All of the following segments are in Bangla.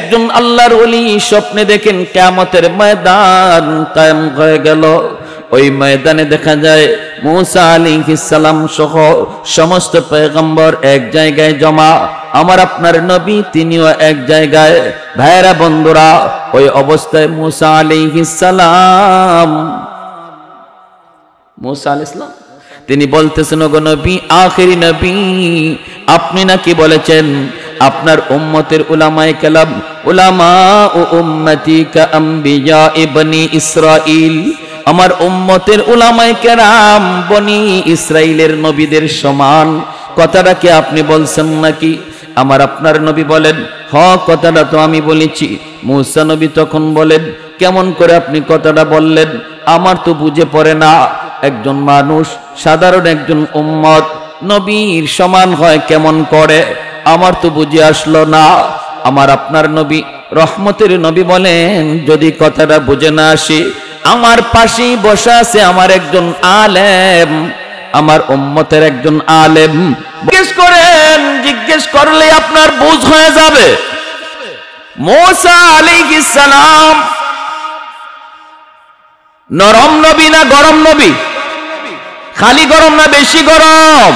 একজন আল্লাহর ওলি স্বপ্নে দেখেন কিয়ামতের ময়দান কায়েম হয়ে গেল। ওই ময়দানে দেখা যায় মুসা আলাইহিস সালাম সহ সমস্ত পয়গম্বর এক জায়গায় জমা, আমার আপনার নবী তিনিও এক জায়গায়। ভাইরা বন্ধুরা, ওই অবস্থায় মুসা আলাইহিস সালাম তিনি বলতেছেন, ওগো নবী, আখেরি নবী, আপনি নাকি বলেছেন আপনার উম্মতের উলামায়ে কেরাম, উলামা ও উম্মতি কা আম্বিয়া বনি ইসরাইল, আমার উম্মতের উলামায়ে কেরাম বনি ইসরাইলের নবীদের সমান। কথাটা কি আপনি বলছেন নাকি? আমার আপনার নবী বলেন, হ, কথাটা তো আমি বলেছি। মুসা নবী তখন বলেন, কেমন করে আপনি কথাটা বললেন? আমার তো বুঝে পড়ে না, একজন মানুষ সাধারণ একজন উম্মত নবীর সমান হয় কেমন করে? আমার তো বুঝে আসলো না। আমার আপনার নবী রহমতের নবী বলেন, যদি কথাটা বুঝে না আসে, আমার পাশেই বসা আছে আমার একজন আলেম, আমার উম্মতের একজন আলেম, জিজ্ঞেস করেন, জিজ্ঞেস করলে আপনার বুঝ হয়ে যাবে। মুসা আলাইহিস সালাম নরম নবী না গরম নবী? খালি গরম না বেশি গরম?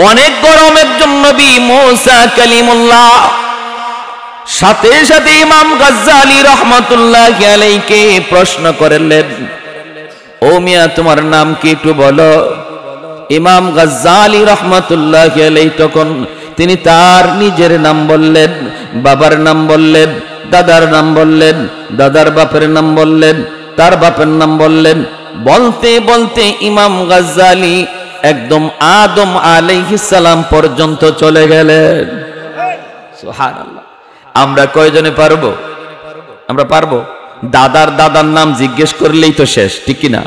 অনেক গরম একজন নবী মুসা কালিমুল্লাহ। সাথে সাথে ইমাম গাজ্জালী রাহমাতুল্লাহি আলাইহি প্রশ্ন করলেন, ও মিয়া, তোমার নাম কি একটু বলো? ইমাম গাজ্জালী রাহমাতুল্লাহি আলাইহি তখন তিনি তার নিজের নাম বললেন, বাবার নাম বললেন, দাদার নাম বললেন, দাদার বাপের নাম বললেন, তার বাপের নাম বললেন। বলতে বলতে ইমাম গাজ্জালী একদম আদম আলাইহিস সালাম পর্যন্ত চলে গেলেন। সুবহানাল্লাহ। আমরা কয়জনে পারবো? আমরা পারবো? দাদার দাদার নাম জিজ্ঞেস করলেই তো শেষ, ঠিক কি না?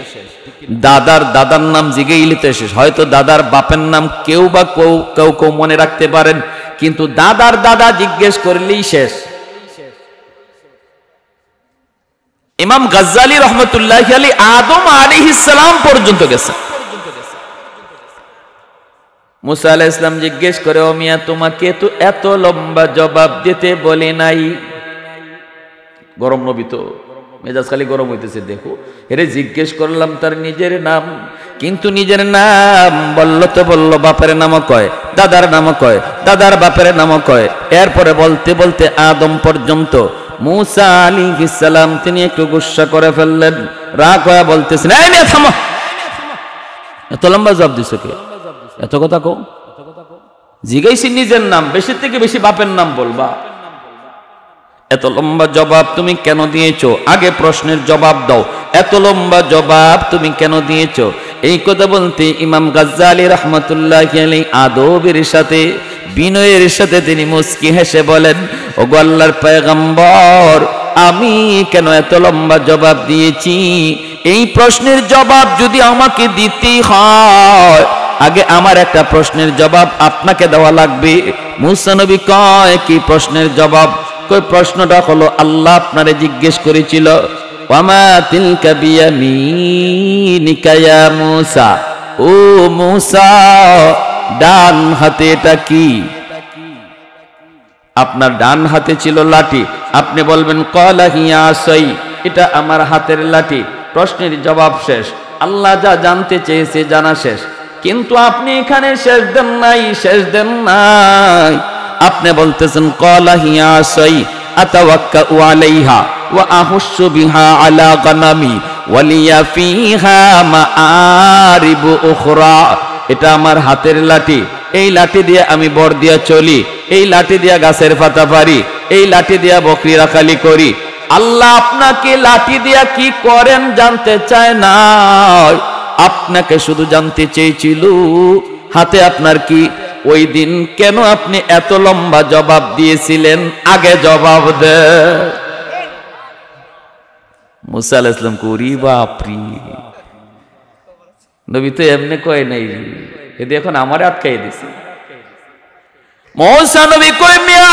দাদার দাদার নাম জিজ্ঞেইলে তো শেষ। হয়তো দাদার বাপের নাম কেউ বা কেউ কেউ মনে রাখতে পারেন, কিন্তু দাদার দাদা জিজ্ঞেস করলেই শেষ। ইমাম গাজ্জালী রহমতুল্লাহি আলাইহি আদম আলাইহিস সালাম পর্যন্ত গেছে। মুসা আলাইহিস সালাম জিজ্ঞেস করে, ও মিয়া, তোমাকে তো এত লম্বা জবাব দিতে বলে নাই। গরম নবী তো, মেজাজ খালি গরম হইতেছে। দেখো, এরে জিজ্ঞেস করলাম তার নিজের নাম, কিন্তু নিজের নাম বলল তো বলল, বাপের নামও কয়, দাদার নামও কয়, দাদার বাপের নামও কয়। এরপরে বলতে বলতে আদম পর্যন্ত। মুসা আলাইহিস সালাম তিনি একটু গুসা করে ফেললেন, রাগ হয়ে বলতেছেন, এই মেয়ে থামো, এত লম্বা জবাব দিছো কে? এত কথা কও? জিজ্ঞাসি নিজের নাম, বেশি থেকে বেশি বাপের নাম বলবা। এত লম্বা জবাব তুমি কেন দিয়েছো? আগে প্রশ্নের জবাব দাও। এত লম্বা জবাব তুমি কেন দিয়েছো? এই কথা বলতে ইমাম গাজ্জালী রাহমাতুল্লাহি আলাইহি আদবের সাথে, বিনয়ের সাথে তিনি মুস্কি হেসে বলেন, ওগো আল্লাহর পয়গম্বর, আমি কেন এত লম্বা জবাব দিয়েছি? এই প্রশ্নের জবাব যদি আমাকে দিতেই হয়, আগে আমার একটা প্রশ্নের জবাব আপনাকে দেওয়া লাগবে। মুসা নবী কয়, কি প্রশ্নের জবাব? কই প্রশ্নটা হলো, আল্লাহ আপনারে জিজ্ঞেস করেছিল, ওয়ামা তিলকা বিয়ামিনিকা ইয়া মুসা, ও মুসা, ডান হাতে এটা কি? আপনার ডান হাতে ছিল লাঠি, আপনি বলবেন ক্বালা হিয়া আসাই, এটা আমার হাতের লাঠি। প্রশ্নের জবাব শেষ, আল্লাহ যা জানতে চেয়েছে জানা শেষ। কিন্তু আপনি এখানে শেষ দেন নাই, শেষ দেন নাই। আপনি বলতেছেন ক্বালা হিয়া আসাই আতাওয়াক্কাউ আলাইহা ওয়া আহুশু বিহা আলা গানামি ওয়া লিয়া ফিহা মাআরিবু উখরা, এটা আমার হাতের লাঠি, এই লাঠি দিয়ে আমি বর দিয়া চলি, এই লাঠি দিয়া গাছের পাতা পারি, এই লাঠি দিয়া বকরি রাখালি করি। আল্লাহ আপনাকে লাঠি দিয়া কি করেন জানতে চায় না, আপনাকে শুধু জানতে চেয়েছিল হাতে আপনার কি। ওই দিন কেন আপনি এত লম্বা জবাব দিয়েছিলেন? আগে জবাব দে। মুসা আলাইহিস সালাম করি বাপরি, নবী তো এমনি কয় নাই, এদি এখন আমারে আটকাই দিছে। মুসা নবী কয়, মিয়া,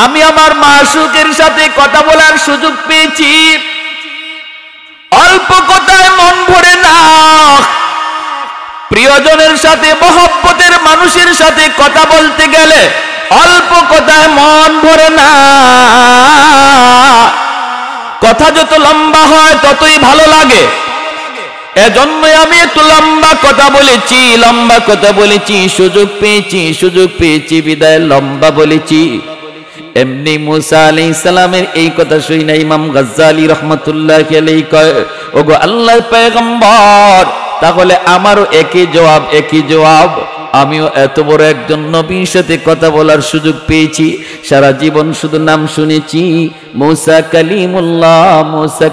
আমি আমার মাসুকের সাথে কথা বলার সুযোগ পেয়েছি, অল্প কথায় মন ভরে না। প্রিয়জনের সাথে, মহব্বতের মানুষের সাথে কথা বলতে গেলে অল্প কথায় মন ভরে হয় ততই ভালো লাগে। এজন্যই আমি একটু লম্বা কথা বলেছি, সুযোগ পেয়েছি বিদায় লম্বা বলেছি। এমনি মুসা আলাইহিস সালামের এই কথা শুনে ইমাম গাজ্জালী রাহমাতুল্লাহি আলাইহি কয়, ওগো আল্লাহর পয়গম্বর, তাহলে আমারও একই জবাব। আমিও এত বড় একজন নবীর সাথে কথা বলার সুযোগ পেয়েছি, সারা জীবন শুধু নাম শুনেছি মুসা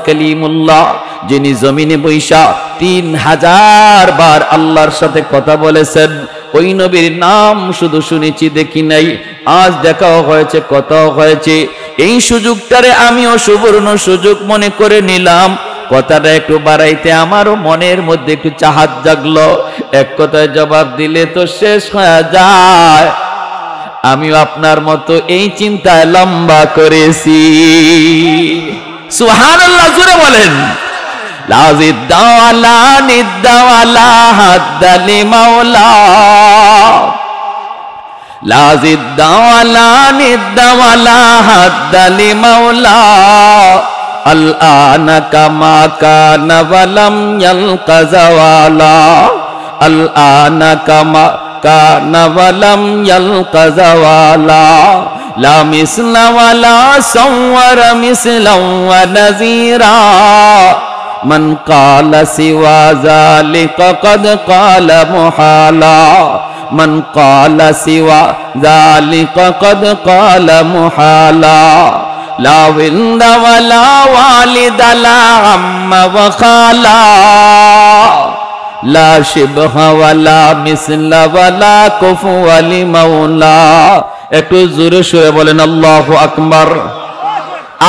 কালিমুল্লাহ, যিনি জমিনে বৈশা 3000 বার আল্লাহর সাথে কথা বলেছেন। ওই নবীর নাম শুধু শুনেছি, দেখি নাই। আজ দেখাও হয়েছে, কথাও হয়েছে। এই সুযোগটারে আমিও সুবর্ণ সুযোগ মনে করে নিলাম। কথাটা একটু বাড়াইতে আমারও মনের মধ্যে একটু চাহাত জাগলো। এক কথায় জবাব দিলে তো শেষ হয়ে যায়। আমিও আপনার মতো এই চিন্তায় লম্বা করেছি। সুবহানাল্লাহ, জোরে বলেন। লাজিদ্দাওয়ালা নিদ্দাওয়ালা হাদ্দালি মাওলা, লাজিদ্দাওয়ালা নিদ্দাওয়ালা হাদ্দালি মাওলা, আল-আনা কামা কানা ওয়ালাম ইয়ালকা জাওয়ালা, আল-আনা কামা কানা ওয়ালাম ইয়ালকা জাওয়ালা, লা মিসলা ওয়ালা সাওয়ারা মিসলা ওয়া নাযীরা, মান ক্বালা সিওয়া যালিকা ক্বাদ ক্বালা মুহালা, মান ক্বালা সিওয়া যালিকা ক্বাদ ক্বালা মুহালা, লা ওয়ালদা ওয়ালা ওয়ালিদা লা আম্মা ওয়া খালা, লা শিবহা ওয়ালা মিসলা ওয়ালা কুফুয়া লিমাওলা। একটু জোরে সুরে বলেন আল্লাহু আকবার।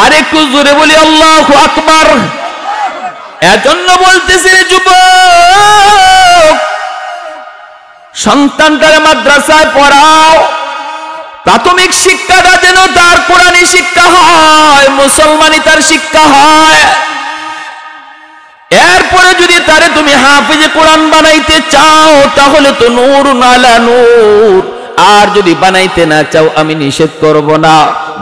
আর একটু জোরে বলি আল্লাহু আকবার। এজন্য বলতেছি রে যুবক, সন্তানটারে মাদ্রাসায় পড়াও। প্রাথমিক শিক্ষাটা যেন তার কোরআনী শিক্ষা হয়, মুসলমানি তার শিক্ষা হয়। এরপরে যদি তারে তুমি হাফেজে কোরআন বানাইতে চাও তাহলে তো নূরুন আলা নূর। আর যদি বানাইতে না চাও আমি নিষেধ করব না,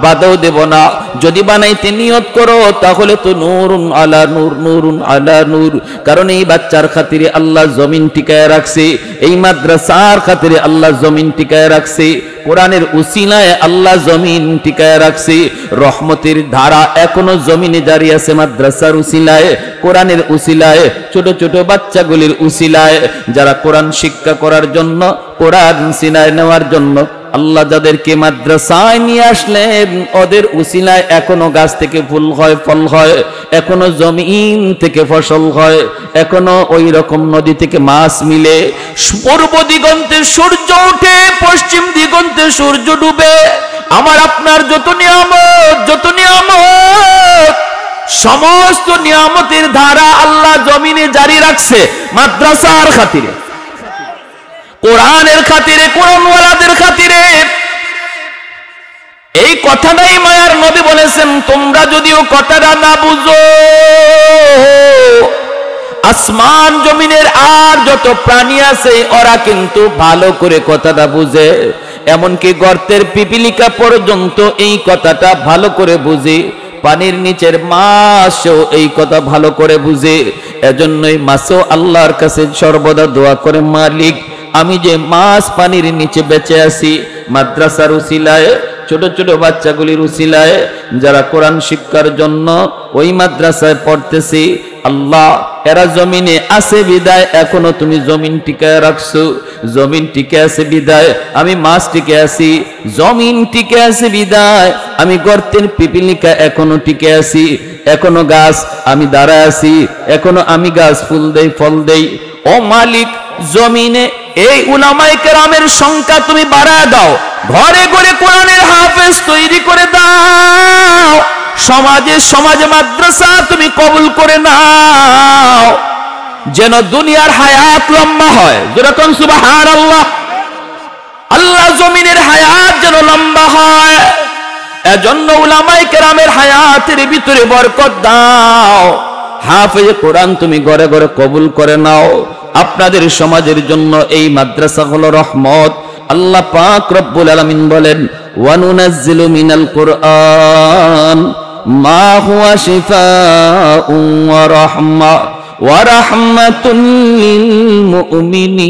বাধাও দেব না। যদি বানাইতে নিয়ত করো তাহলে তো নূরুন আলা নূর, নূরুন আলা নূর। কারণ এই বাচ্চার খাতিরে আল্লাহ জমিন টিকায় রাখছে, এই মাদ্রাসার খাতিরে আল্লাহ জমিন টিকায় রাখছে, কোরআনের উসিলায় আল্লাহ জমিন টিকায় রাখছে। রহমতের ধারা এখনো জমিনে জারি আছে মাদ্রাসার উসিলায়, কোরআনের উসিলায়, ছোট ছোট বাচ্চাগুলির উসিলায়, যারা কোরআন শিক্ষা করার জন্য, কোরআন সিনায় নেওয়ার জন্য আল্লাহ যাদেরকে মাদ্রাসায় নিয়ে আসলেন, ওদের উসিলায় এখনো গাছ থেকে ফুল হয়, ফল হয়, এখনো জমিন থেকে ফসল হয়, এখনো ওই রকম নদী থেকে মাছ মিলে। পূর্ব দিগন্তে সূর্য ওঠে, পশ্চিম দিগন্তে সূর্য ডুবে। আমার আপনার যত নিয়ামত সমস্ত নিয়ামতের ধারা আল্লাহ জমিনে জারি রাখছে মাদ্রাসার খাতিরে, কোরআনের খাতিরে, কোরআনওয়ালাদের খাতিরে। এই কথাটাই মায়ার নবী বলেছেন, তোমরা যদিও কথাটা না বুঝো, আসমান জমিনের আর যত প্রাণী আছে ওরা কিন্তু ভালো করে কথাটা বুঝে। এমনকি গর্তের পিপিলিকা পর্যন্ত এই কথাটা ভালো করে বুঝে, পানির নিচের মাছও এই কথা ভালো করে বুঝে। এজন্যই মাছও আল্লাহর কাছে সর্বদা দোয়া করে, মালিক আমি যে মাছ পানির নিচে বেঁচে আছি, মাদ্রাসার উসিলায়, ছোট ছোট বাচ্চাগুলির উসিলায়, যারা কোরআন শিক্ষার জন্য ওই মাদ্রাসায় পড়তেছি, আল্লাহ এরা জমিনে আছে বিদায় এখনো তুমি জমিন টিকায় রাখছো। জমিন টিকে আছে বিদায় আমি মাছ টিকে আছি, জমিন টিকে আছে বিদায় আমি গর্তের পিপিলিকা এখনো টিকে আছি, এখনো গাছ আমি দাঁড়ায় আছি, এখনো আমি গাছ ফুল দেই, ফল দেই। ও মালিক, জমিনে এই উলামায়ে কেরামের সংখ্যা তুমি বাড়ায় দাও, ঘরে ঘরে কোরআনের হাফেজ তৈরি করে দাও, সমাজে মাদ্রাসা তুমি কবুল করে নাও, যেন দুনিয়ার হায়াত লম্বা হয়। যেরকম সুবহানাল্লাহ, আল্লাহ জমিনের হায়াত যেন লম্বা হয়। এজন্য উলামায়ে কেরামের হায়াতের ভিতরে বরকত দাও। হাফেজ কোরআন তুমি ঘরে ঘরে কবুল করে নাও। আপনাদের সমাজের জন্য এই মাদ্রাসা হলো রহমত। আল্লাহ পাক রব্বুল আলামিন বলেন, ওয়া নুনাজ্জিলু মিনাল কুরআন মা হুয়া শিফাউন ওয়া রাহমাতুল লিল মুমিনিন।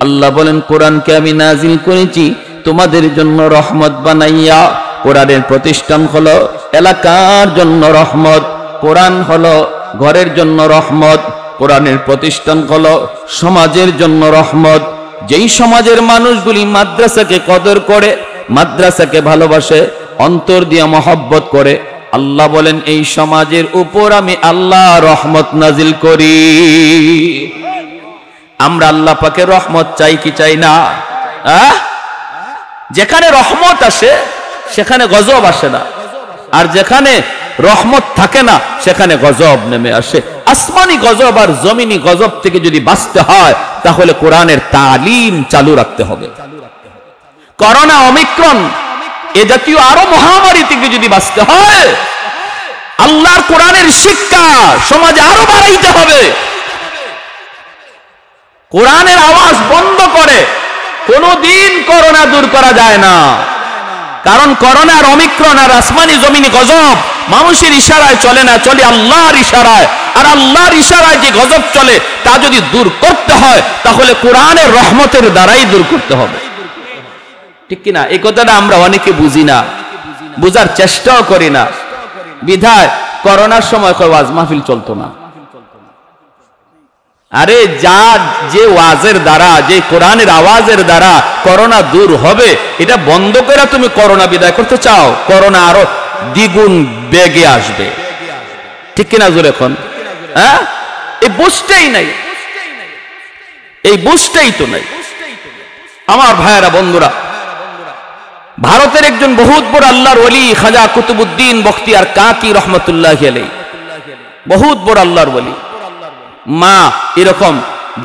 আল্লাহ বলেন, কোরআনকে আমি নাজিল করেছি তোমাদের জন্য রহমত বানাইয়া। কোরআনের প্রতিষ্ঠান হলো এলাকার জন্য রহমত, কোরআন হলো ঘরের জন্য রহমত, কোরআনের প্রতিষ্ঠান হলো সমাজের জন্য রহমত। যেই সমাজের মানুষগুলি মাদ্রাসাকে কদর করে, মাদ্রাসাকে ভালোবাসে, অন্তর দিয়ে মহব্বত করে, আল্লাহ বলেন এই সমাজের উপর আমি আল্লাহ রহমত নাজিল করি। আমরা আল্লাহ পাকের রহমত চাই কি চাই না? যেখানে রহমত আসে সেখানে গজব আসে না, আর যেখানে রহমত থাকে না সেখানে গজব নেমে আসে। আসমানি গজব আর জমিনি গজব থেকে যদি বাঁচতে হয় তাহলে কোরআনের তালিম চালু রাখতে হবে। করোনা, ওমিক্রন এ জাতীয় আরো মহামারী থেকে যদি বাঁচতে হয়, আল্লাহর কোরআনের শিক্ষা সমাজে আরো বাড়াইতে হবে। কোরআনের আওয়াজ বন্ধ করে কোনদিন করোনা দূর করা যায় না, কারণ করোনা আর ওমিক্রন আর আসমানি জমিনি গজব মানুষের ইশারায় চলে না, চলে আল্লাহর ইশারায়। আর আল্লাহর ইশারায় যে গজব চলে তা যদি দূর করতে হয় তাহলে কোরআনের রহমতের দ্বারাই দূর করতে হবে, ঠিক কিনা? এই কথাটা আমরা অনেকে বুঝি না, বুঝার চেষ্টাও করি না। বিধায় করোনার সময় ওয়াজ মাহফিল চলতো না। আরে যে ওয়াজের দ্বারা, যে কোরআনের আওয়াজের দ্বারা করোনা দূর হবে, এটা বন্ধ করে তুমি করোনা বিদায় করতে চাও, করোনা আরো দ্বিগুণ বেগে আসবে, ঠিক কিনা? জোরে এখন এই বুঝতেই নাই, এই বুঝতেই তো নাই। আমার ভাইয়েরা, বন্ধুরা, ভারতের একজন বহুত বড় আল্লাহর ওলি খাজা কুতুবউদ্দিন বখতিয়ার কাকি রহমতুল্লাহি আলাইহি, বহুত বড় আল্লাহর ওলি। মা এরকম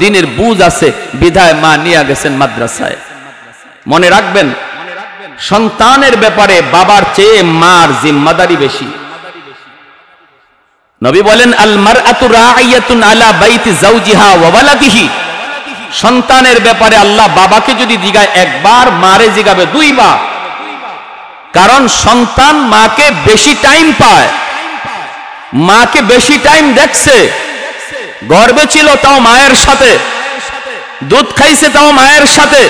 দিনের বুঝ আছে বিধায় মা নিয়ে গেছেন মাদ্রাসায়। মনে রাখবেন, সন্তানের ব্যাপারে বাবার চেয়ে মার জিম্মাদারি বেশি। নবী বলেন, আল মারআতু রাঈয়াতুন আলা বাইতি যাওজিহা ওয়া ওয়ালাদিহি। সন্তানের ব্যাপারে আল্লাহ বাবাকে যদি জিগায় একবার, মারে জিগাবে দুইবার, কারণ সন্তান মাকে বেশি টাইম পায়, মাকে বেশি টাইম দেখছে। গর্ভে ছিল তাও মায়ের সাথে, দুধ খাইছে তাও মায়ের সাথে,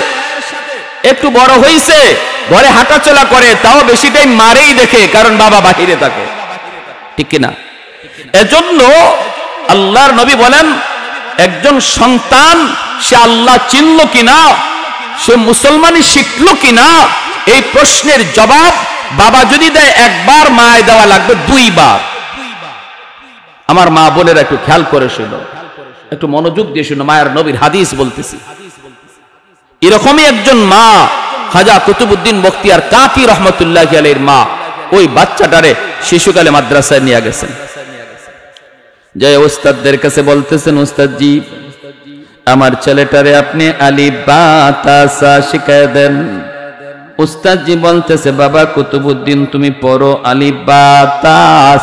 একটু বড় হইছে ঘরে হাঁটাচলা করে তাও বেশি টাইম মারেই দেখে, কারণ বাবা বাহিরে থাকে, ঠিক কিনা? এজন্য আল্লাহর নবী বলেন, একজন সন্তান সে আল্লাহ চিনল কিনা, সে মুসলমানি শিখল কিনা, এই প্রশ্নের জবাব বাবা যদি দেয় একবার, মায় দেওয়া লাগবে দুইবার। আমার মা বোনেরা একটু খেয়াল করে শুনো, একটু মনোযোগ দিয়ে শুনো, মায়ের নবীর হাদিস বলতেছি। এরকমই একজন মা খাজা কুতুবউদ্দিন বখতিয়ার কাকি রহমতুল্লাহি আলাইহির মা ওই বাচ্চাটারে শিশুকালে মাদ্রাসায় নিয়ে গেছেন। যে উস্তাদদের কাছে বলতেছেন, উস্তাদজি আমার ছেলেটারে আপনি আলিফ বা তা সা শিখায় দেন। উস্তাদজি বলতেছে, বাবা কুতুবউদ্দিন তুমি পড়ো আলিফ বা তা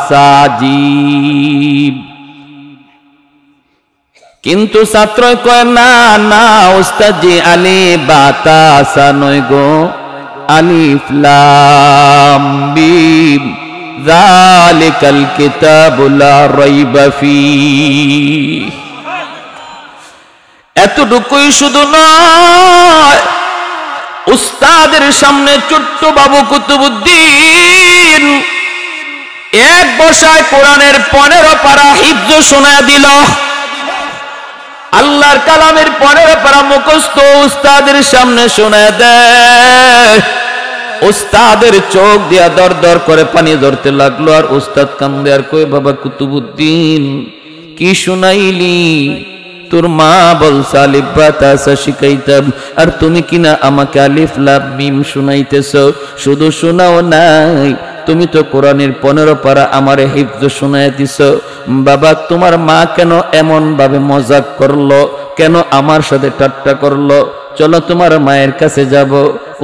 সা জিম। কিন্তু ছাত্র কয়, না না উস্তাদজি আলিফ বা তা সা নয় গো, আলিফ লাম মিম যালিকাল কিতাবু লা রাইবা ফীহ। এতটুকুই শুধু নয়, উস্তাদের সামনে ছোট্ট বাবু কুতুবউদ্দিন এক বসায় কোরআনের 15 পারা হিফজ শোনায় দিল। আল্লাহর কালামের 15 পারা মুখস্থ উস্তাদের সামনে শোনায় দেয়। উস্তাদের চোখ দিয়া দর দর করে পানি ধরতে লাগলো, আর উস্তাদ কান্দে আর কই, বাবা কুতুবউদ্দিন কি শুনাইলি? তোর মা বলছে আলিফ বা তা সা শিখাইতাম, আর তুমি কিনা আমাকে আলিফ লাম মিম শুনাইতেছ। শুধু শোনাও নাই, তুমি তো কোরআনের 15 পারা আমারে হিফজ শোনায় দিছ। বাবা তোমার মা কেন এমন ভাবে মজাক করলো, কেন আমার সাথে ঠাট্টা করলো? চলো তোমার মায়ের কাছে যাব।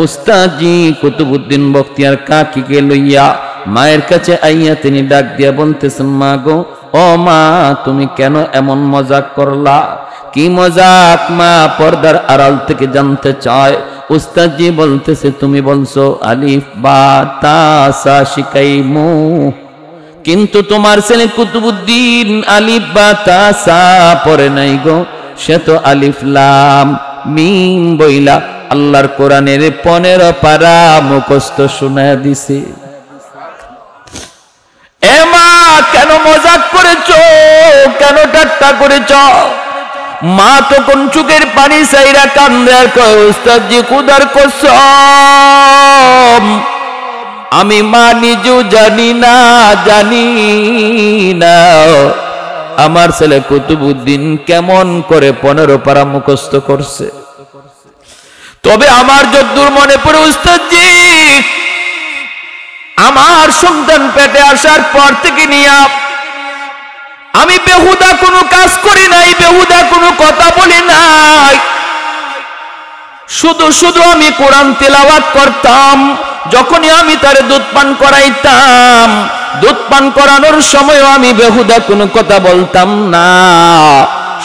উস্তাদজি কুতুবউদ্দিন বখতিয়ার কাকিকে লইয়া মায়ের কাছে আইয়া তিনি ডাক দিয়া বলতেছেন, মা গো, ও মা তুমি কেন এমন মজাক করলা? কি মজাক? মা পর্দার আড়াল থেকে জানতে চায়। উস্তাদজি বলতেছে তুমি বলছো আলিফ বা তা সা শিখাইমু, কিন্তু তোমার ছেলে কুতুবউদ্দিন আলিফ বা তা সা পড়ে নাই গো, সে তো আলিফ লাম মিম বইলা আল্লাহর কোরআনের 15 পারা মুখস্থ শোনায় দিছে। এ মা কেন মজাক করেছো, কেন ঠাট্টা করেছো? মা তখন চোখের পানি চাইরা কান্দে আর কয় উস্তাদজি খুদার কসম আমি মা নিজেও জানি না আমার ছেলে কুতুবউদ্দিন কেমন করে 15 পারা মুখস্থ করছে। তবে আমার যদ্দূর মনে পড়ে উস্তাদজি, আমার সন্তান পেটে আসার পর থেকে নিয়ে আমি বেহুদা কোনো কাজ করি নাই, বেহুদা কোনো কথা বলি নাই, শুধু আমি কোরআন তেলাওয়াত করতাম। যখনই আমি তারে দুধ পান করাইতাম, দুধ পান করানোর সময় আমি বেহুদা কোনো কথা বলতাম না।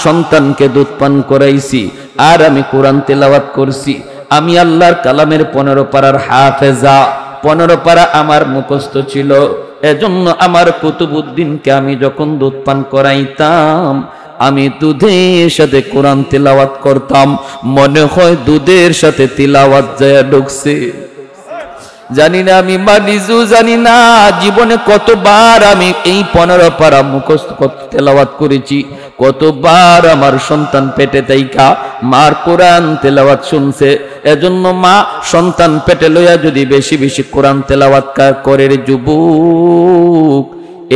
সন্তানকে দুধ পান করাইছি আর আমি কোরআন তেলাওয়াত করছি। আমি আল্লাহর কালামের 15 পারার হাফেজা, 15 পারা আমার মুখস্থ ছিল। এজন্য আমার কুতুবউদ্দিনকে আমি যখন দুধ পান করাইতাম, আমি দুধের সাথে কোরআন তেলাওয়াত করতাম, মনে হয় দুধের সাথে তিলাওয়াত যায় ঢুকছে। জানি না আমি মানিজু জানি না জীবনে কতবার আমি এই 15 পারা মুখস্থ তেলাওয়াত করেছি, কতবার আমার সন্তান পেটে তাইকা মার কোরআন তেলাওয়াত শুনছে। এজন্য মা সন্তান পেটে লইয়া যদি বেশি বেশি কোরআন তেলাওয়াত করে রে যুবক,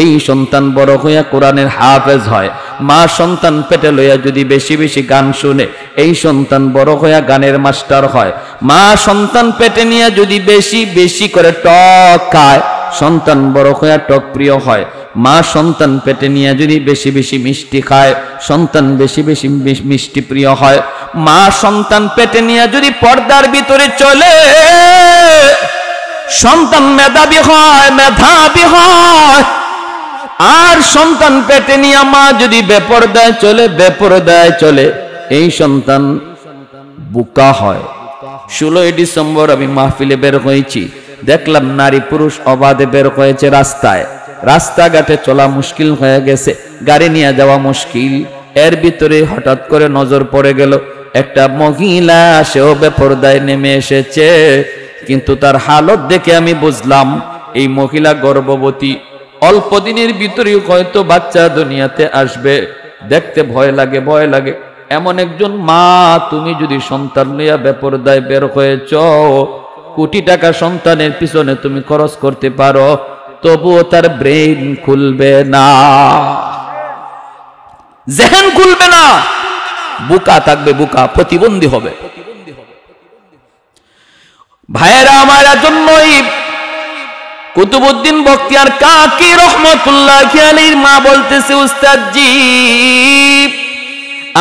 এই সন্তান বড় হইয়া কোরআনের হাফেজ হয়। মা সন্তান পেটে লইয়া যদি বেশি বেশি গান শুনে, এই সন্তান বড় হইয়া গানের মাস্টার হয়। মা সন্তান পেটে নিয়ে যদি বেশি বেশি করে টক খায়, সন্তান বড় হইয়া টক প্রিয় হয়। মা সন্তান পেটে নিয়ে যদি বেশি বেশি মিষ্টি খায়, সন্তান বেশি বেশি মিষ্টি প্রিয় হয়। মা সন্তান পেটে নিয়ে যদি পর্দার ভিতরে চলে, সন্তান মেধাবী হয়। আর সন্তান পেটে নিয়ে মা যদি বেপরদায় চলে, এই সন্তান বোকা হয়। 16 ডিসেম্বর আমি মাহফিলে বের হয়েছি, দেখলাম নারী পুরুষ অবাধে বের হয়েছে রাস্তায়। রাস্তাঘাটে চলা মুশকিল হয়ে গেছে, গাড়ি নিয়ে যাওয়া মুশকিল। এর ভিতরে হঠাৎ করে নজর পড়ে গেল একটা মহিলা, সেও বেপরদায় নেমে এসেছে। কিন্তু তার হালত দেখে আমি বুঝলাম এই মহিলা গর্ভবতী, অল্প দিনের ভিতরেই হয়তো বাচ্চা দুনিয়াতে আসবে। দেখতে ভয় লাগে। এমন একজন মা, তুমি যদি সন্তান লইয়া বেপরদায় বের হয়েছ, কোটি টাকা সন্তানের পিছনে তুমি খরচ করতে পারো, তবুও তার ব্রেইন খুলবে না, জেহেন খুলবে না, বোকা থাকবে, বোকা প্রতিবন্ধী হবে। ভাইয়েরা আমার, জন্যই কুতুবউদ্দিন বখতিয়ার কাকি রহমাতুল্লাহি আলাইহির মা বলতেছে উস্তাদজি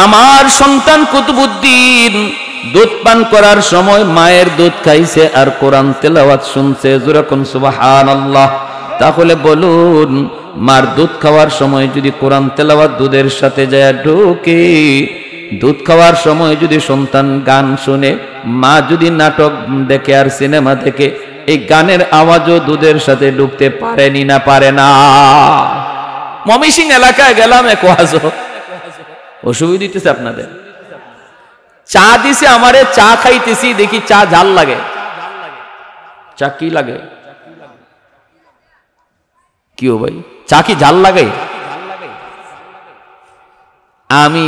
আমার সন্তান কুতুবউদ্দিন দুধ পান করার সময় মায়ের দুধ খাইছে আর কোরআন তেলাওয়াত শুনছে। যেরকম সুবহানাল্লাহ। তাহলে বলুন, মার দুধ খাওয়ার সময় যদি কোরআন তেলাওয়াত দুধের সাথে যায় ঢোকে, দুধ খাওয়ার সময় যদি সন্তান গান শুনে, মা যদি নাটক দেখে আর সিনেমা দেখে, এই গানের আওয়াজও দুধের সাথে ঢুকতে পারেনি না পারে না। ময়মনসিংহ এলাকায় গেলাম, এক ওয়াজ অসুবিধা দিতেছে আপনাদের। চা দিছে আমারে, চা খাইতেছি, দেখি চা ঝাল লাগে। চা কি লাগে? কি ও ভাই, চা কি ঝাল লাগে? আমি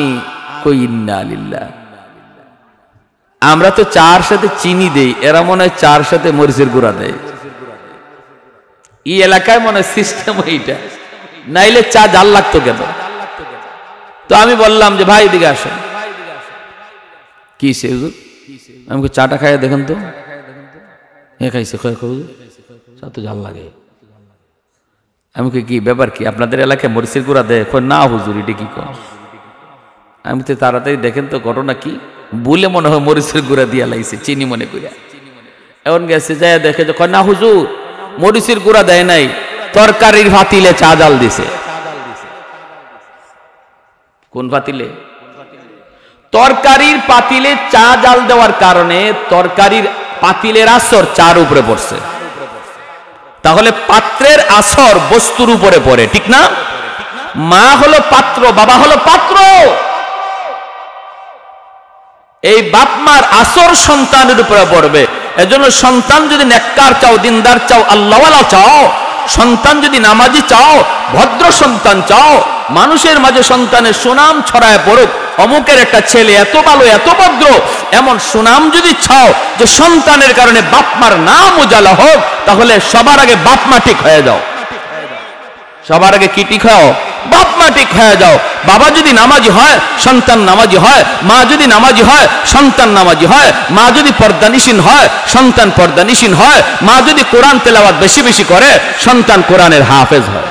কই ইন্না লিল্লাহ। আমরা তো চার সাথে চিনি দেই, এরা মনে হয় চার সাথে মরিচের গুঁড়া দেয়। এই এলাকায় মনে হয় সিস্টেম এইটা, নাইলে চা ঝাল লাগতো কেন? তো আমি বললাম যে ভাই এদিকে আসেন। কি সে হুজুর? আমি চাটা খাইয়া দেখেন তো। খাইছে, চা তো ঝাল লাগে। আমি কি ব্যাপার কি, আপনাদের এলাকায় মরিচের গুঁড়া দেয়? না হুজুর, এটা কি কর? আমি তো তাড়াতাড়ি দেখেন তো ঘটনা কি। বলে মনে হয় মরিচের গুঁড়া দিয়া লাইছে, চিনি মনে করিয়া। এমন গেছে যায় দেখে, না হুজুর মরিচের গুঁড়া দেয় নাই, তরকারির পাতিলে চা জাল দিছে। কোন পাতিলে? তরকারির পাতিলে চা জাল দেওয়ার কারণে তরকারির পাতিলের আসর চার উপরে পড়ছে, তাহলে পাত্রের আসর বস্তুর উপরে পড়ে, ঠিক না? মা হলো পাত্র, বাবা হলো পাত্র। এই বাপ মার আসর সন্তানের উপরে পড়বে। এজন্য সন্তান যদি নেককার চাও, দিনদার চাও, আল্লাহওয়ালা চাও, সন্তান যদি নামাজি চাও, ভদ্র সন্তান চাও, মানুষের মাঝে সন্তানের সুনাম ছড়ায় পড়ুক, অমুকের একটা ছেলে এত ভালো এত ভদ্র, এমন সুনাম যদি চাও যে সন্তানের কারণে বাপ মার নাম উজালা হোক, তাহলে সবার আগে বাপ মা ঠিক হয়ে যাও। সবার আগে কি ঠিক হও? বাপ মা ঠিক হয়ে যাও। বাবা যদি নামাজি হয় সন্তান নামাজি হয়, মা যদি নামাজি হয় সন্তান নামাজি হয়, মা যদি পর্দানিসীন হয় সন্তান পর্দানিসীন হয়, মা যদি কোরআন তেলাওয়াত বেশি বেশি করে সন্তান কোরআনের হাফেজ হয়।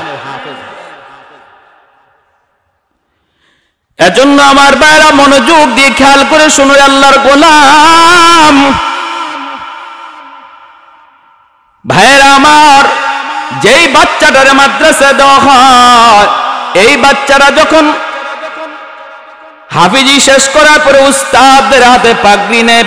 এজন্য আমার ভাইরা মনোযোগ দিয়ে খেয়াল করে শুনো, আল্লাহর গোলাম ভাইরা আমার, যেই বাচ্চাটারে মাদ্রাসায় দেওয়া হয়, এই বাচ্চারা যখন হাফিজি শেষ করার পরে উস্তাদদের হাতে পাগড়ি নেয়,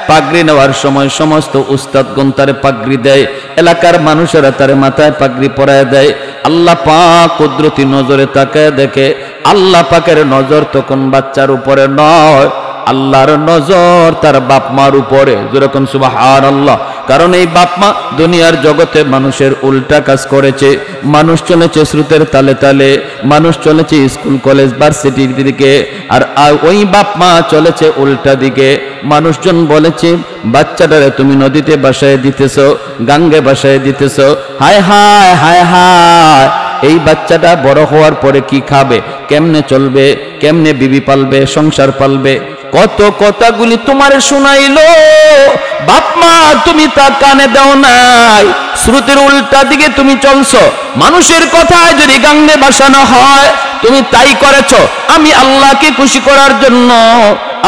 পাগড়ি নেওয়ার সময় সমস্ত উস্তাদগণ তারে পাগড়ি দেয়, এলাকার মানুষেরা তারে মাথায় পাগড়ি পরায় দেয়। আল্লাহ পাক কুদরতি নজরে তাকায় দেখে, আল্লাহ পাকের নজর তখন বাচ্চার উপরে নয়, আল্লাহর নজর তার বাপ মার উপরে। যেরকম সুবহানাল্লাহ। কারণ এই বাপ মা দুনিয়ার জগতে মানুষের উল্টা কাজ করেছে, মানুষ চলেছে স্রোতের তালে তালে, মানুষ চলেছে স্কুল কলেজ ভার্সিটির দিকে, আর ওই বাপ মা চলেছে উল্টা দিকে। মানুষজন বলেছে বাচ্চাটারে তুমি নদীতে বাসায় দিতেছ, গাঙ্গে বাসায় দিতেছ, হায় হায় হায় হায়, এই বাচ্চাটা বড় হওয়ার পরে কি খাবে, কেমনে চলবে, কেমনে বিবি পালবে, সংসার পালবে। কত কথাগুলি তোমারে শোনাইলো, বাপ মা তুমি তা কানে দাও নাই, স্রোতের উল্টা দিকে তুমি চলছো। মানুষের কথায় যদি গাঙ্গে বাসানো হয় তুমি তাই করেছো। আমি আল্লাহকে খুশি করার জন্য,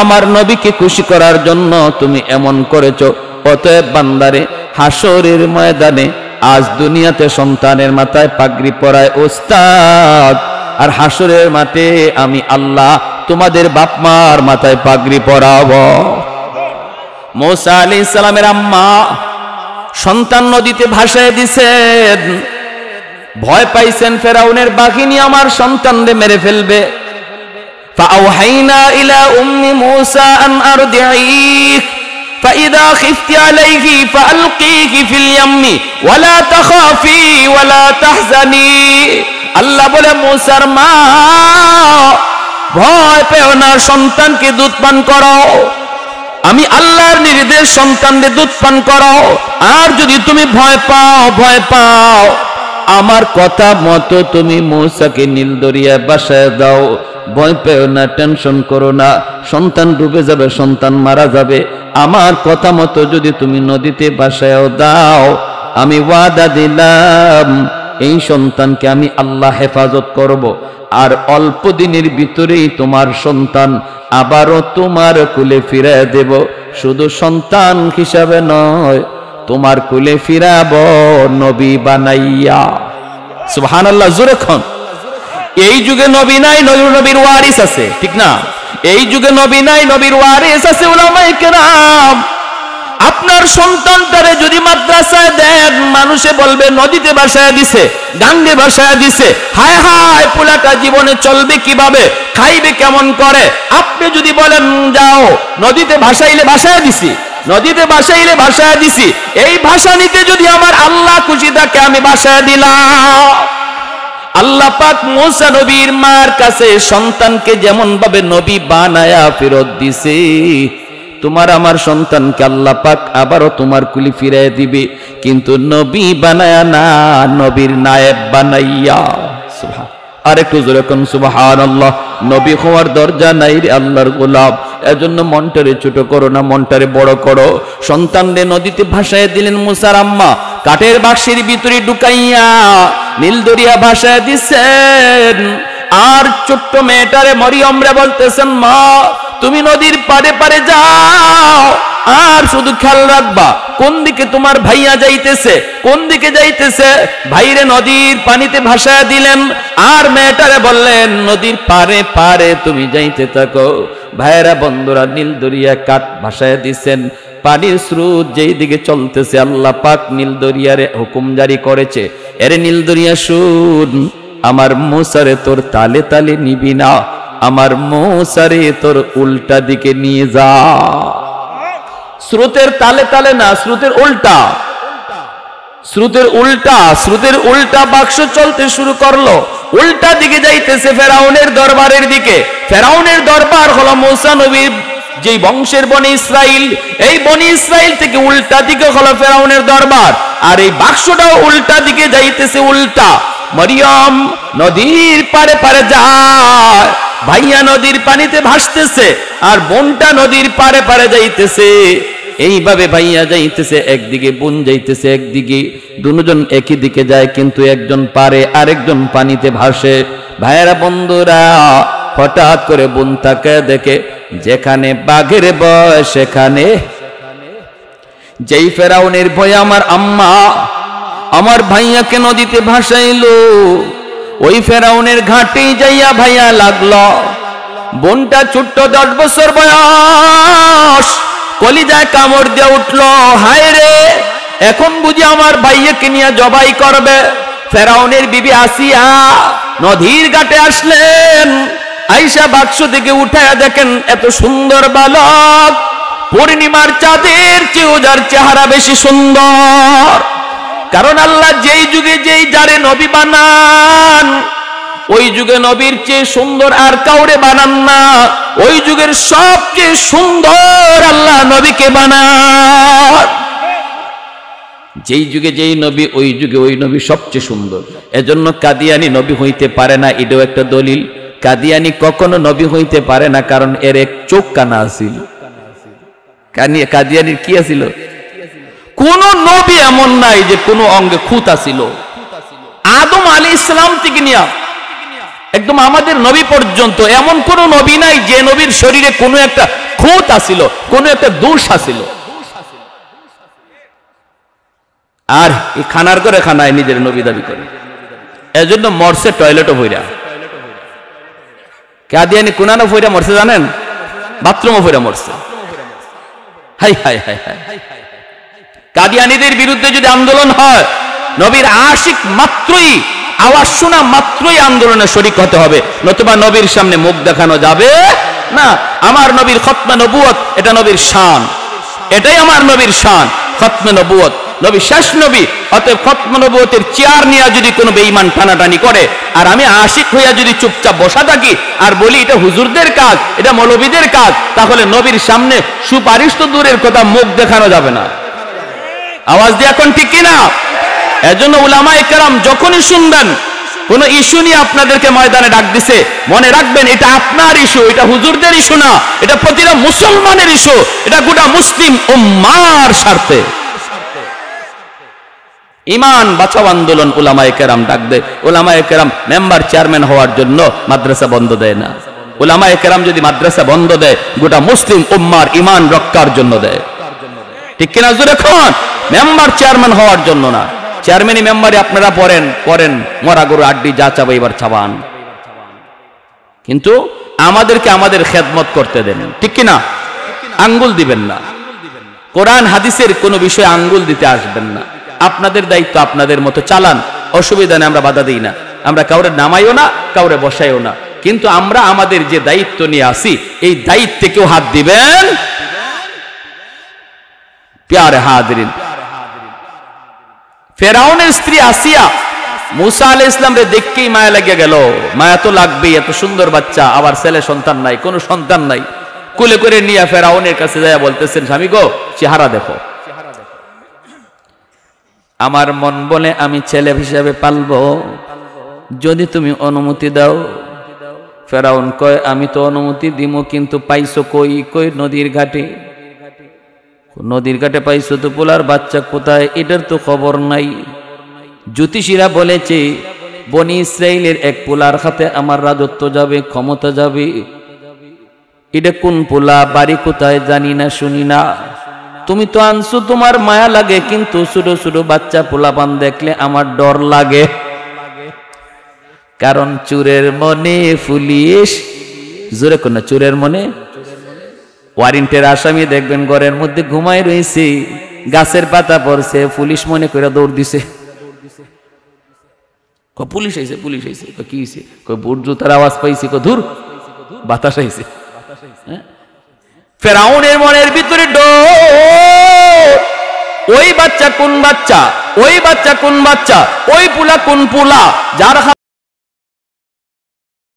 আমার নবীকে খুশি করার জন্য তুমি এমন করেছো। অতএব বান্দারে, হাসরের ময়দানে আজ দুনিয়াতে সন্তানের মাথায় পাগড়ি পরায় ওস্তাদ, আর হাসরের মাঠে আমি আল্লাহ তোমাদের বাপ মার মাথায় পাগড়ি পরাবো। মুসা আলাইহিস সালামের আম্মা সন্তান নদীতে ভাসায় দিছেন, ভয় পাইছেন ফেরাউনের বাহিনী আমার সন্তানকে মেরে ফেলবে। ফাআওহাইনা ইলা উম্মি মুসা আন আরদিঈহ فإذا خفت عليه فألقيه في اليم ولا تخافي ولا تحزني। আল্লাহ বলে, মুসার মা ভয় পেও না, সন্তানকে দুধ পান করো, আমি আল্লাহর নির্দেশ, সন্তানকে দুধ পান করো। আর যদি তুমি ভয় পাও আমার কথা মতো তুমি মুসাকে নীল দরিয়ায় বাসায় দাও। ভয় পেও না, টেনশন করো না, সন্তান ডুবে যাবে, সন্তান মারা যাবে, আমার কথা মতো যদি তুমি নদীতে বাসায়ও দাও, আমি ওয়াদা দিলাম এই সন্তানকে আমি আল্লাহ হেফাজত করব। আর অল্প দিনের ভিতরেই তোমার সন্তান আবারও তোমার কুলে ফিরিয়ে দেব। শুধু সন্তান হিসাবে নয়, তোমার কুলে ফিরাব নবী বানাইয়া। সুবহানাল্লাহ, জোরে খান। এই যুগে নবী নাই, নবীর ওয়ারিস আছে, ঠিক না? এই যুগে নবী নাই, নবীর ওয়ারিস আছে উলামায়ে কেরাম। আপনার সন্তানটারে যদি মাদ্রাসায় দেন, মানুষে বলবে নদীতে বাসায় দিছে, গাঙ্গে বাসায় দিছে, হায় হায় পোলাটা জীবনে চলবে কিভাবে, খাইবে কেমন করে। আপনি যদি বলেন যাও নদীতে ভাসাইলে ভাসায় দিছি, নদীতে ভাসাইলে ভাসায় দিছি, এই ভাষা নিতে যদি আমার আল্লাহ খুশি থাকে আমি ভাসায় দিলাম। আল্লাহ পাক মুসা নবীর মার কাছে সন্তানকে যেমন ভাবে নবী বানায়া ফেরত দিছে, তোমার আমার সন্তানকে আল্লাহ পাক আবারও তোমার কুলি ফিরিয়ে দিবে, কিন্তু নবী বানায়া না, নবীর নায়েব বানাইয়া। সুবহান, আর একটু জোরে কোন সুবহানাল্লাহ। নবী হওয়ার দরজা নাই রে আল্লাহর গোলাম। এজন্য মনটারে ছোট করো না, মনটারে বড় করো। সন্তানরে নদীতে ভাসায় দিলেন মুসার আম্মা, কাঠের বাক্সের ভিতরে ঢুকাইয়া নীল দরিয়া ভাসায় দিচ্ছেন। আর ছোট্ট মেয়েটারে মরিয়মরে বলতেছেন, মা তুমি নদীর পাড়ে পাড়ে যাও, আর শুধু খেয়াল রাখবা কোন দিকে তোমার ভাইয়া যাইতেছে, কোন দিকে যাইতেছে? ভাইরে নদীর পানিতে ভাসায় দিলেন, আর মেয়েটারে বললেন নদীর পারে পারে তুমি যাইতে থাকো। ভাইয়েরা বন্ধুরা, নীল দরিয়া কাঠ ভাসায় দিচ্ছেন, পানির স্রোত যেই দিকে চলতেছে আল্লাহ পাক নীল দরিয়ারে হুকুম জারি করেছে, এরে নীল দরিয়া শুন, আমার মুসারে তোর তালে তালে নিবি না, আমার মুসারে তোর উল্টা দিকে নিয়ে যা। স্রোতের তালে তালে না, স্রোতের উল্টা, স্রোতের উল্টা, স্রোতের উল্টা বাক্স চলতে শুরু করলো, উল্টা দিকে যাইতেছে ফেরাউনের দরবারের দিকে। ফেরাউনের দরবার হলো মুসা নবীর যেই বংশের বনি ইসরাইল, এই বনি ইসরাইল থেকে উল্টা দিকে হলো ফেরাউনের দরবার, আর এই বাক্সটাও উল্টা দিকে যাইতেছে উল্টা। মরিয়ম নদীর পারে পারে যায়, ভাইয়া নদীর পানিতে ভাসতেছে আর বোনটা নদীর পারে পারে যাইতেছে। এইভাবে ভাইয়া যাইতেছে একদিকে, বোন যাইতেছে একদিকে, দুজন একই দিকে যায়, কিন্তু একজন পারে আরেকজন পানিতে ভাসে। ভাইয়েরা বন্ধুরা, হঠাৎ করে বোন তাকে দেখে যেখানে বাঘের ভয় সেখানে, যেই ফেরাউনের ভয়ে আমার আম্মা আমার ভাইয়াকে নদীতে ভাসাইলো, ওই ফেরাউনের ঘাটেই যাইয়া ভাইয়া লাগলো। বোনটা ছোট্ট 10 বছর বয়স, কলিজায় কামড় দিয়ে উঠলো, হায় রে এখন বুঝি আমার ভাইয়াকে নিয়ে জবাই করবে। ফেরাউনের বিবি আসিয়া নদীর ঘাটে আসলেন, আইসা বাক্স থেকে উঠায়া দেখেন এত সুন্দর বালক, পূর্ণিমার চাঁদের চেয়েও যার চেহারা বেশি সুন্দর। কারণ আল্লাহ যেই যুগে যেই যারে নবী বানান, ওই যুগে নবীর চেয়ে সুন্দর আর কাউরে বানান না, ওই যুগের সবচেয়ে সুন্দর আল্লাহ নবীকে বানান। যেই যুগে যেই নবী, ওই যুগে ওই নবী সবচেয়ে সুন্দর। এজন্য কাদিয়ানি নবী হইতে পারে না, এটাও একটা দলিল। কাদিয়ানি কখনো নবী হইতে পারে না, কারণ এর এক চোখ কানা আছিল। কাদিয়ানির কি আছিল? কোন নবী এমন নাই যে কোন অঙ্গে খুঁত আছিল। আদম আলাইহিস সালাম থেকে নিয়া একদম আমাদের নবী পর্যন্ত এমন কোন নবী নাই যে নবীর শরীরে কোনো একটা খুঁত আছিল, কোনো একটা দোষ আছিল। আর এই খানার করে খানায় নিজের নবী দাবি করে, এজন্য মরছে টয়লেটও ভইরা। কাদিয়ানি কোনানো ভইরা মরছে জানেন? বাথরুমও ভইরা মরছে। হাই হাই হাই হাই। কাদিয়ানীদের বিরুদ্ধে যদি আন্দোলন হয়, নবীর আশিক মাত্রই, আওয়াজ শোনা মাত্রই আন্দোলনে শরীক হতে হবে, নতুবা নবীর সামনে মুখ দেখানো যাবে না। আমার নবীর খতমে নবুয়ত, এটা নবীর শান, এটাই আমার নবীর শান, খতমে নবুয়ত। নবী শেষ নবী, অতএব খতমে নবুয়তের চেয়ার নিয়ে যদি কোনো বেঈমান টানাটানি করে, আর আমি আশিক হইয়া যদি চুপচাপ বসা থাকি আর বলি এটা হুজুরদের কাজ, এটা মৌলবীদের কাজ, তাহলে নবীর সামনে সুপারিশ তো দূরের কথা, মুখ দেখানো যাবে না। আওয়াজ দিয়ে এখন ঠিক কিনা? এজন্য উলামায়ে কেরাম যখনই শুনবেন কোন ইস্যু নিয়ে আপনাদেরকে ময়দানে ডাক দিছে, মনে রাখবেন এটা আপনার ইস্যু, এটা হুজুরদের ইস্যু না, এটা প্রতিটা মুসলমানের ইস্যু, এটা গোটা মুসলিম উম্মাহর স্বার্থে। ইমান বাঁচাও আন্দোলন উলামায়ে কেরাম ডাক দেয়। উলামায়ে কেরাম মেম্বার চেয়ারম্যান হওয়ার জন্য মাদ্রাসা বন্ধ দেয় না। উলামায়ে কেরাম যদি মাদ্রাসা বন্ধ দেয়, গোটা মুসলিম উম্মাহর ইমান রক্ষার জন্য দেয়। ঠিক কিনা জোরে কোন? মেম্বার চেয়ারম্যান হওয়ার জন্য না। চেয়ারম্যানই মেম্বারে আপনারা করেন, মরা গরু আড্ডি যা চাবে এবার চাবান, কিন্তু আমাদেরকে আমাদের খেদমত করতে দেন। ঠিক কিনা? আঙ্গুল দিবেন না, কোরআন হাদিসের কোনো বিষয়ে আঙ্গুল দিতে আসবেন না। আপনাদের দায়িত্ব আপনাদের মতো চালান, অসুবিধা নেই, আমরা বাধা দিই না, আমরা কাউরে নামাইও না, কাউরে বসাইও না, কিন্তু আমরা আমাদের যে দায়িত্ব নিয়ে আসি এই দায়িত্বে কেউ হাত দিবেন। প্যারে হাজিরিন, ফেরাউনের স্ত্রী আসিয়া মুসা আলাইহিস সালাম রে দেখকেই মায়া লাগিয়ে গেল। মায়া তো লাগবেই, এত সুন্দর বাচ্চা, আবার ছেলে সন্তান নাই, কোনো সন্তান নাই। কুলে করে নিয়ে ফেরাউনের কাছে যায় বলতেছেন, স্বামী গো চেহারা দেখো। আমার মন বলে আমি ছেলে হিসাবে পালবো, যদি তুমি অনুমতি দাও। ফেরাউন কয় আমি তো অনুমতি দিমু, কিন্তু পাইছো কই? কই নদীর ঘাটে। নদীর ঘাটে পাইছো তো, পোলার বাচ্চা কোথায় এটার তো খবর নাই। জ্যোতিষীরা বলেছে বনি ইসরাইলের এক পোলার হাতে আমার রাজত্ব যাবে, ক্ষমতা যাবে। এটা কোন পোলা, বাড়ি কোথায় জানি না, শুনি না। তুমি তো আনছো তোমার মায়া লাগে, কিন্তু ছোট ছোট বাচ্চা পোলাপান দেখলে আমার ডর লাগে। কারণ চোরের মনে পুলিশ, জোরে কোন চোরের মনে, ওয়ারেন্টের আসামি দেখবেন ঘরের মধ্যে ঘুমায় রয়েছে, গাছের পাতা পড়ছে, পুলিশ মনে করে দৌড় দিছে। পুলিশ আইছে, পুলিশ আইছে। কি হয়েছে? বুট জুতার আওয়াজ পাইছি। ধুর, বাতাস আইছে। ফেরাউনের মনের ভিতরে ডর। ওই বাচ্চা কোন বাচ্চা, ওই বাচ্চা কোন বাচ্চা, ওই পুলা কোন পুলা, যার